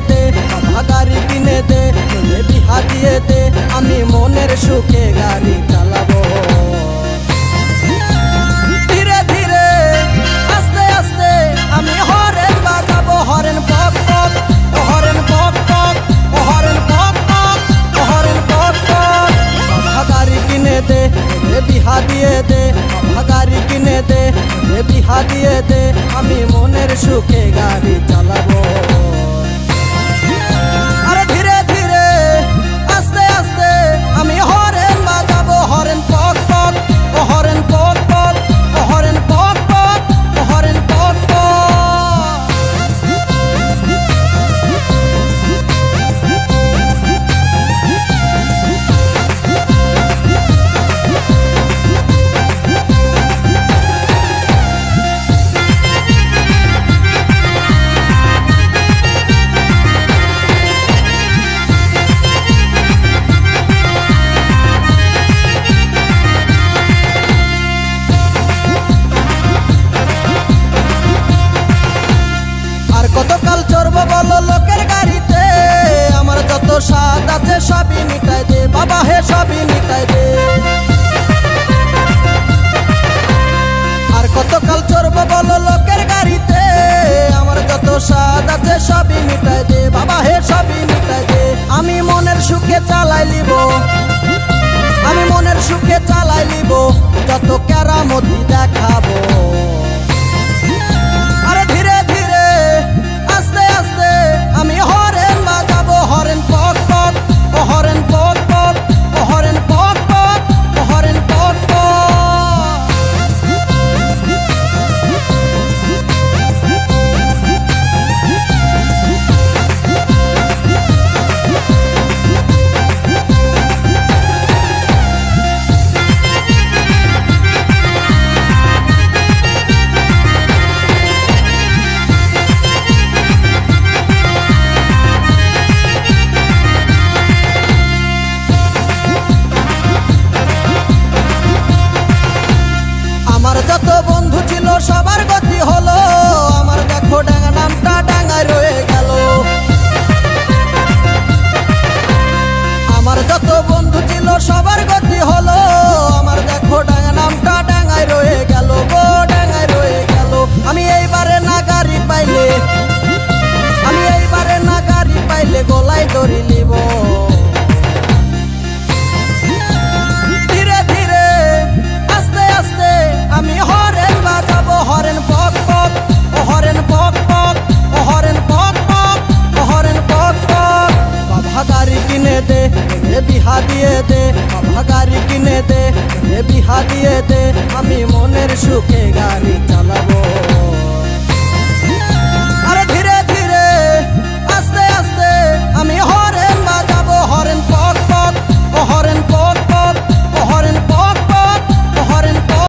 দে বাবা গাড়ি কিনে দে, বিহা দিয়ে দে আমি মনের সুখে গাড়ি চালাবো। ধীরে ধীরে আস্তে আস্তে আমি হরেন বাজাবো, হরেন পক পক, হরেন পক পক, হরেন পক পক, হরেন পক পক। বাবা গাড়ি কিনে দে বিহা দিয়ে দে, বাবা গাড়ি কিনে দে বিহা দিয়ে দে আমি মনের সুখে গাড়ি চালাবো। আরে ধীরে ধীরে আস্তে আস্তে আমি হরেন বাজাবো, হরেন পক পক, হরেন পক পক, হরেন পক পক, হরেন পক পক। কতকাল চড়বো বলো লোকের গাড়িতে, আমার যত স্বাদ আছে সবই মিটাই দে বাবা হে, সবই মিটাই দে। আর কতকাল চড়বো বলো লোকের গাড়িতে, আমার যত স্বাদ আছে সবই মিটাই দে বাবা হে, সবই মিটাই দে। আমি মনের সুখে চালাই লিব, আমি মনের সুখে চালাই লিব, যত কেরামতি দেখাবো। আরে ধীরে ধীরে আস্তে আস্তে আমি হরেন বাজাবো, হরেন পক পক, হরেন পক পক, হরেন পক পক, হরেন পক পক। আমার যত বন্ধু ছিল সবার গতি হলো, আমার দেখো ডাঙ্গা নামটা ডাঙ্গায় রয়ে গেল। আমার যত বন্ধু ছিল সবার গতি হলো, আমার দেখো ডাঙ্গা নামটা ডাঙ্গায় রয়ে গেল গো, ডাঙ্গায় রয়ে গেল। আমি এইবারে না গাড়ি পাইলে, আমি এইবারে না গাড়ি পাইলে গলায় দড়ি নিব। ধীরে ধীরে আস্তে আস্তে আমি হরেন বাজাবো, হরেন পক পক, হরেন পক পক, হরেন পক পক, হরেন পক পক। বাবা গাড়ি কিনে দে বিহা দিয়ে দে, বাবা গাড়ি কিনে দে বিহা দিয়ে দে আমি মনের সুখে গাড়ি চালাবো।